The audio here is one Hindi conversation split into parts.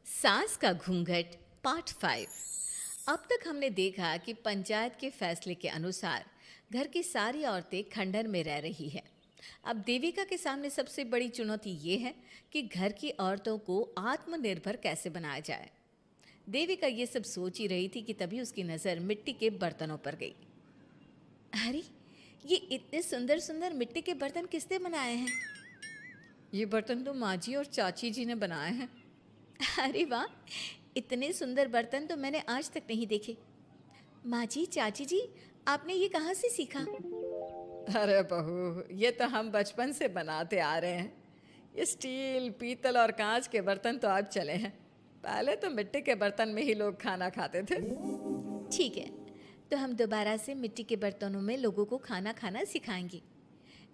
सास का घूंघट पार्ट 5। अब तक हमने देखा कि पंचायत के फैसले के अनुसार घर की सारी औरतें खंडहर में रह रही हैं। अब देविका के सामने सबसे बड़ी चुनौती ये है कि घर की औरतों को आत्मनिर्भर कैसे बनाया जाए। देविका ये सब सोच ही रही थी कि तभी उसकी नज़र मिट्टी के बर्तनों पर गई। अरे, ये इतने सुंदर सुंदर मिट्टी के बर्तन किसने बनाए हैं? ये बर्तन तो माँ जी और चाची जी ने बनाए हैं। अरे वाह, इतने सुंदर बर्तन तो मैंने आज तक नहीं देखे। माँ जी, चाची जी, आपने ये कहाँ से सीखा? अरे बहू, ये तो हम बचपन से बनाते आ रहे हैं। ये स्टील, पीतल और कांच के बर्तन तो अब चले हैं। पहले तो मिट्टी के बर्तन में ही लोग खाना खाते थे। ठीक है, तो हम दोबारा से मिट्टी के बर्तनों में लोगों को खाना खाना सिखाएंगे।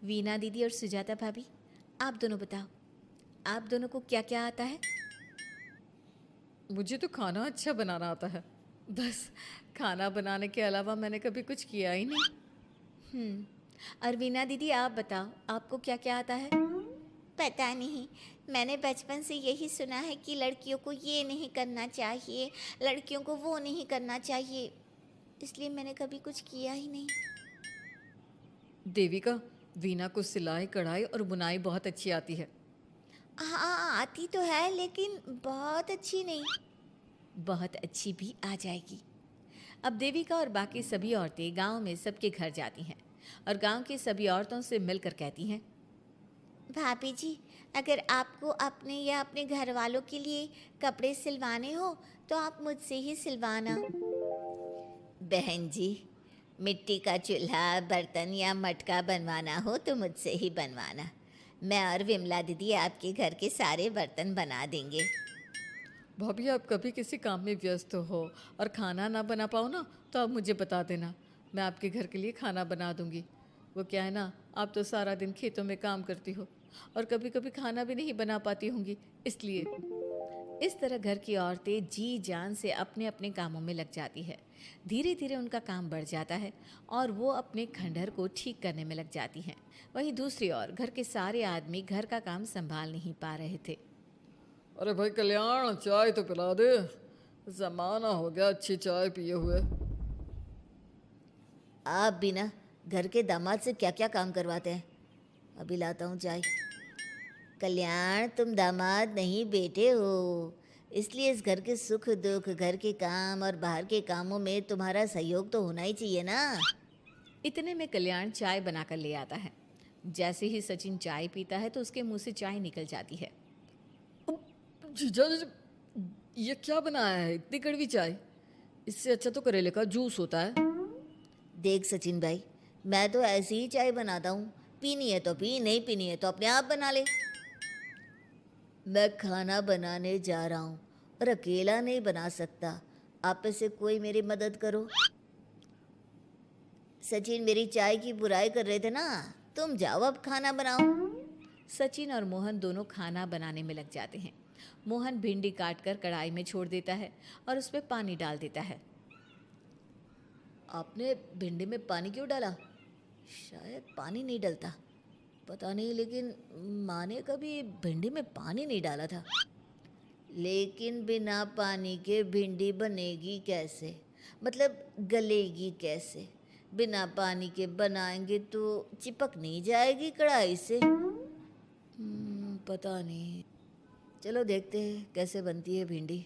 वीना दीदी और सुजाता भाभी, आप दोनों बताओ, आप दोनों को क्या क्या आता है? मुझे तो खाना अच्छा बनाना आता है। बस खाना बनाने के अलावा मैंने कभी कुछ किया ही नहीं। और वीना दीदी, आप बताओ, आपको क्या क्या आता है? पता नहीं, मैंने बचपन से यही सुना है कि लड़कियों को ये नहीं करना चाहिए, लड़कियों को वो नहीं करना चाहिए, इसलिए मैंने कभी कुछ किया ही नहीं। देविका, वीना को सिलाई, कढ़ाई और बुनाई बहुत अच्छी आती है। हाँ, आती तो है लेकिन बहुत अच्छी नहीं। बहुत अच्छी भी आ जाएगी। अब देविका और बाकी सभी औरतें गांव में सबके घर जाती हैं और गांव की सभी औरतों से मिलकर कहती हैं, भाभी जी, अगर आपको अपने या अपने घर वालों के लिए कपड़े सिलवाने हो तो आप मुझसे ही सिलवाना। बहन जी, मिट्टी का चूल्हा, बर्तन या मटका बनवाना हो तो मुझसे ही बनवाना। मैं और विमला दीदी आपके घर के सारे बर्तन बना देंगे। भाभी, आप कभी किसी काम में व्यस्त हो और खाना ना बना पाओ ना, तो आप मुझे बता देना, मैं आपके घर के लिए खाना बना दूंगी। वो क्या है ना, आप तो सारा दिन खेतों में काम करती हो और कभी कभी खाना भी नहीं बना पाती होंगी, इसलिए। इस तरह घर की औरतें जी जान से अपने अपने कामों में लग जाती है। धीरे धीरे उनका काम बढ़ जाता है और वो अपने खंडहर को ठीक करने में लग जाती हैं। वहीं दूसरी ओर घर के सारे आदमी घर का काम संभाल नहीं पा रहे थे। अरे भाई कल्याण, चाय तो पिला दे। जमाना हो गया अच्छी चाय पिए हुए। आप भी ना घर के दामाद से क्या क्या काम करवाते हैं। अभी लाता हूँ चाय। कल्याण, तुम दामाद नहीं बेटे हो, इसलिए इस घर के सुख दुख, घर के काम और बाहर के कामों में तुम्हारा सहयोग तो होना ही चाहिए ना। इतने में कल्याण चाय बनाकर ले आता है। जैसे ही सचिन चाय पीता है तो उसके मुंह से चाय निकल जाती है। जीजा जी, ये क्या बनाया है, इतनी कड़वी चाय? इससे अच्छा तो करेले का जूस होता है। देख सचिन भाई, मैं तो ऐसी ही चाय बनाता हूँ, पीनी है तो पी, नहीं पीनी है तो अपने आप बना ले। मैं खाना बनाने जा रहा हूँ और अकेला नहीं बना सकता, आप में से कोई मेरी मदद करो। सचिन मेरी चाय की बुराई कर रहे थे ना, तुम जाओ अब खाना बनाओ। सचिन और मोहन दोनों खाना बनाने में लग जाते हैं। मोहन भिंडी काटकर कढ़ाई में छोड़ देता है और उसमें पानी डाल देता है। आपने भिंडी में पानी क्यों डाला? शायद पानी नहीं डलता, पता नहीं, लेकिन माँ ने कभी भिंडी में पानी नहीं डाला था। लेकिन बिना पानी के भिंडी बनेगी कैसे, मतलब गलेगी कैसे? बिना पानी के बनाएंगे तो चिपक नहीं जाएगी कढ़ाई से? पता नहीं, चलो देखते हैं कैसे बनती है भिंडी।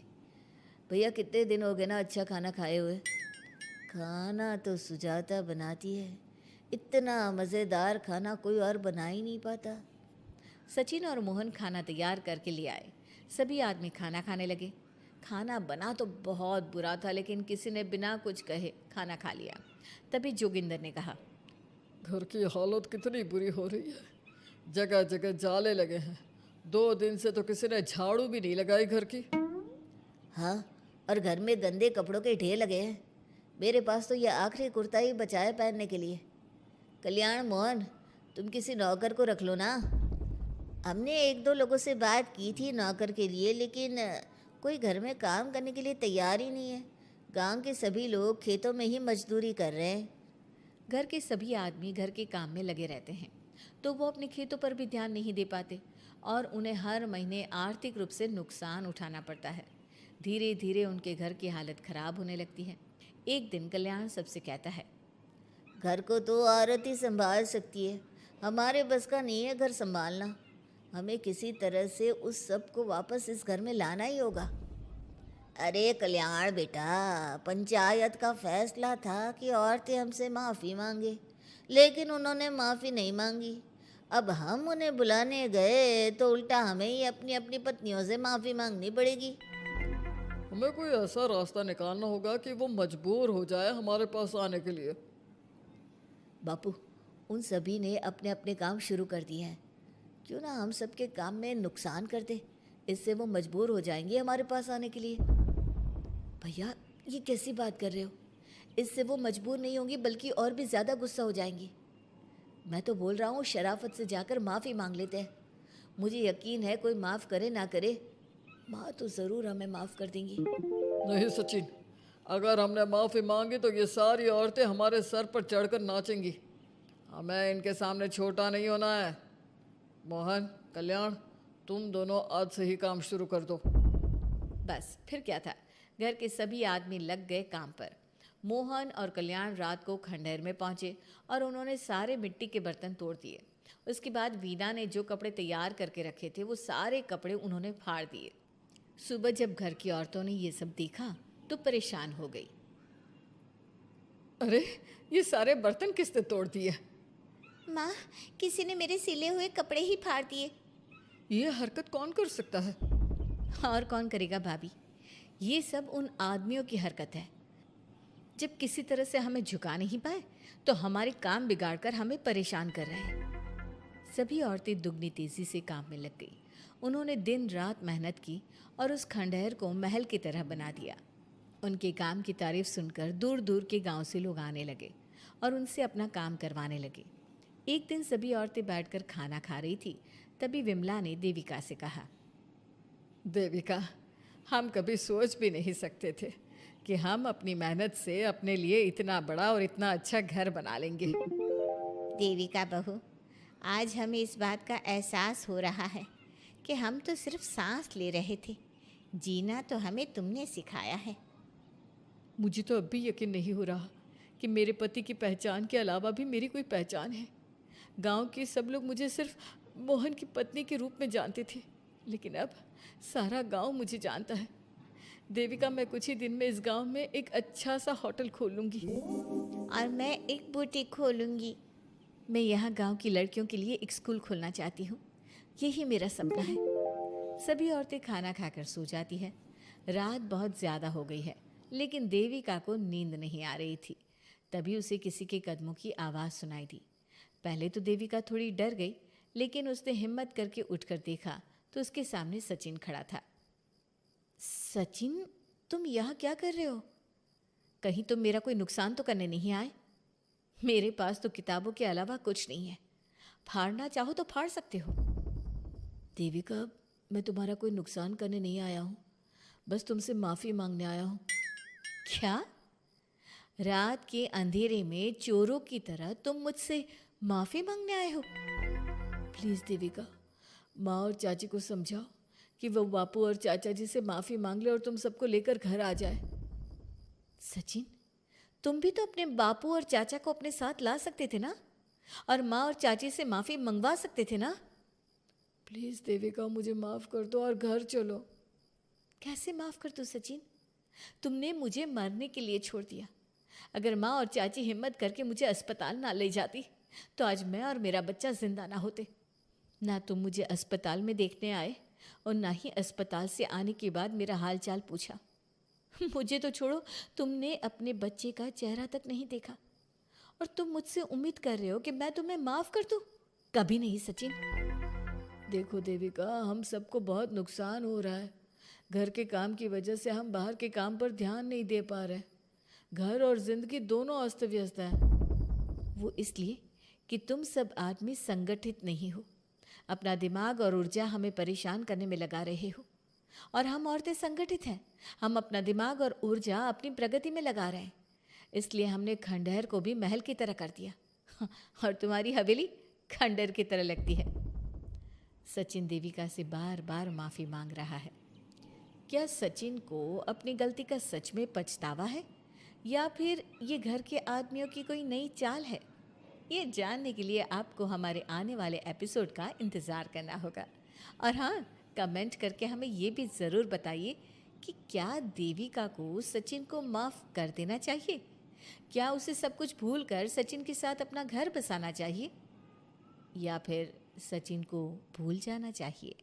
भैया, कितने दिन हो गए ना अच्छा खाना खाए हुए। खाना तो सुजाता बनाती है, इतना मज़ेदार खाना कोई और बना ही नहीं पाता। सचिन और मोहन खाना तैयार करके ले आए। सभी आदमी खाना खाने लगे। खाना बना तो बहुत बुरा था, लेकिन किसी ने बिना कुछ कहे खाना खा लिया। तभी जोगिंदर ने कहा, घर की हालत कितनी बुरी हो रही है, जगह जगह जाले लगे हैं। 2 दिन से तो किसी ने झाड़ू भी नहीं लगाई घर की। हाँ, और घर में गंदे कपड़ों के ढेर लगे हैं। मेरे पास तो ये आखिरी कुर्ता ही बचा है पहनने के लिए। कल्याण, मोहन, तुम किसी नौकर को रख लो ना। हमने एक दो लोगों से बात की थी नौकर के लिए, लेकिन कोई घर में काम करने के लिए तैयार ही नहीं है। गांव के सभी लोग खेतों में ही मजदूरी कर रहे हैं। घर के सभी आदमी घर के काम में लगे रहते हैं, तो वो अपने खेतों पर भी ध्यान नहीं दे पाते और उन्हें हर महीने आर्थिक रूप से नुकसान उठाना पड़ता है। धीरे धीरे उनके घर की हालत खराब होने लगती है। एक दिन कल्याण सबसे कहता है, घर को तो औरत ही संभाल सकती है, हमारे बस का नहीं है घर संभालना। हमें किसी तरह से उस सब को वापस इस घर में लाना ही होगा। अरे कल्याण बेटा, पंचायत का फैसला था कि औरतें हमसे माफ़ी मांगे, लेकिन उन्होंने माफ़ी नहीं मांगी। अब हम उन्हें बुलाने गए तो उल्टा हमें ही अपनी अपनी पत्नियों से माफ़ी मांगनी पड़ेगी। हमें कोई ऐसा रास्ता निकालना होगा कि वो मजबूर हो जाए हमारे पास आने के लिए। बापू, उन सभी ने अपने अपने काम शुरू कर दिए हैं, क्यों ना हम सबके काम में नुकसान कर दे, इससे वो मजबूर हो जाएंगे हमारे पास आने के लिए। भैया, ये कैसी बात कर रहे हो? इससे वो मजबूर नहीं होंगी बल्कि और भी ज़्यादा गुस्सा हो जाएंगी। मैं तो बोल रहा हूँ शराफत से जाकर माफ़ी मांग लेते हैं। मुझे यकीन है कोई माफ़ करे ना करे, माँ तो ज़रूर हमें माफ़ कर देंगी। नहीं सचिन, अगर हमने माफ़ी मांगी तो ये सारी औरतें हमारे सर पर चढ़कर नाचेंगी। हमें इनके सामने छोटा नहीं होना है। मोहन, कल्याण, तुम दोनों आज से ही काम शुरू कर दो। बस फिर क्या था, घर के सभी आदमी लग गए काम पर। मोहन और कल्याण रात को खंडहर में पहुंचे और उन्होंने सारे मिट्टी के बर्तन तोड़ दिए। उसके बाद वीना ने जो कपड़े तैयार करके रखे थे वो सारे कपड़े उन्होंने फाड़ दिए। सुबह जब घर की औरतों ने ये सब देखा तो परेशान हो गई। अरे, ये सारे बर्तन किसने तोड़ दिए? माँ, किसी ने मेरे सिले हुए कपड़े ही फाड़ दिए। ये हरकत कौन कर सकता है? और कौन करेगा भाभी, ये सब उन आदमियों की हरकत है। जब किसी तरह से हमें झुका नहीं पाए तो हमारे काम बिगाड़कर हमें परेशान कर रहे हैं। सभी औरतें दुगनी तेजी से काम में लग गई। उन्होंने दिन रात मेहनत की और उस खंडहर को महल की तरह बना दिया। उनके काम की तारीफ सुनकर दूर दूर के गांव से लोग आने लगे और उनसे अपना काम करवाने लगे। एक दिन सभी औरतें बैठकर खाना खा रही थी, तभी विमला ने देविका से कहा, देविका, हम कभी सोच भी नहीं सकते थे कि हम अपनी मेहनत से अपने लिए इतना बड़ा और इतना अच्छा घर बना लेंगे। देविका बहू, आज हमें इस बात का एहसास हो रहा है कि हम तो सिर्फ सांस ले रहे थे, जीना तो हमें तुमने सिखाया है। मुझे तो अब भी यकीन नहीं हो रहा कि मेरे पति की पहचान के अलावा भी मेरी कोई पहचान है। गांव के सब लोग मुझे सिर्फ मोहन की पत्नी के रूप में जानते थे, लेकिन अब सारा गांव मुझे जानता है। देविका, मैं कुछ ही दिन में इस गांव में एक अच्छा सा होटल खोल लूँगी। और मैं एक बुटीक खोलूँगी। मैं यहाँ गांव की लड़कियों के लिए एक स्कूल खोलना चाहती हूँ, यही मेरा सपना है। सभी औरतें खाना खाकर सो जाती है। रात बहुत ज़्यादा हो गई है, लेकिन देविका को नींद नहीं आ रही थी। तभी उसे किसी के कदमों की आवाज़ सुनाई दी। पहले तो देविका थोड़ी डर गई, लेकिन उसने हिम्मत करके उठकर देखा तो उसके सामने सचिन खड़ा था। सचिन, तुम यहाँ क्या कर रहे हो? कहीं तुम मेरा कोई नुकसान तो करने नहीं आए? मेरे पास तो किताबों के अलावा कुछ नहीं है, फाड़ना चाहो तो फाड़ सकते हो। देविका, मैं तुम्हारा कोई नुकसान करने नहीं आया हूँ, बस तुमसे माफ़ी मांगने आया हूँ। क्या? रात के अंधेरे में चोरों की तरह तुम मुझसे माफ़ी मांगने आए हो? प्लीज़ देविका, माँ और चाची को समझाओ कि वो बापू और चाचा जी से माफ़ी मांग ले और तुम सबको लेकर घर आ जाए। सचिन, तुम भी तो अपने बापू और चाचा को अपने साथ ला सकते थे ना, और माँ और चाची से माफ़ी मंगवा सकते थे ना। प्लीज़ देविका, मुझे माफ़ कर दो और घर चलो। कैसे माफ़ कर दूँ सचिन? तुमने मुझे मरने के लिए छोड़ दिया। अगर माँ और चाची हिम्मत करके मुझे अस्पताल ना ले जाती तो आज मैं और मेरा बच्चा जिंदा ना होते। ना तुम मुझे अस्पताल में देखने आए और ना ही अस्पताल से आने के बाद मेरा हाल चाल पूछा। मुझे तो छोड़ो, तुमने अपने बच्चे का चेहरा तक नहीं देखा और तुम मुझसे उम्मीद कर रहे हो कि मैं तुम्हें माफ़ कर दूँ? कभी नहीं सचिन। देखो देविका, हम सबको बहुत नुकसान हो रहा है। घर के काम की वजह से हम बाहर के काम पर ध्यान नहीं दे पा रहे। घर और जिंदगी दोनों अस्त व्यस्त हैं। वो इसलिए कि तुम सब आदमी संगठित नहीं हो, अपना दिमाग और ऊर्जा हमें परेशान करने में लगा रहे हो। और हम औरतें संगठित हैं, हम अपना दिमाग और ऊर्जा अपनी प्रगति में लगा रहे हैं। इसलिए हमने खंडहर को भी महल की तरह कर दिया और तुम्हारी हवेली खंडहर की तरह लगती है। सचिन देविका से बार बार माफ़ी मांग रहा है। क्या सचिन को अपनी गलती का सच में पछतावा है, या फिर ये घर के आदमियों की कोई नई चाल है? ये जानने के लिए आपको हमारे आने वाले एपिसोड का इंतज़ार करना होगा। और हाँ, कमेंट करके हमें ये भी ज़रूर बताइए कि क्या देविका को सचिन को माफ़ कर देना चाहिए? क्या उसे सब कुछ भूलकर सचिन के साथ अपना घर बसाना चाहिए, या फिर सचिन को भूल जाना चाहिए?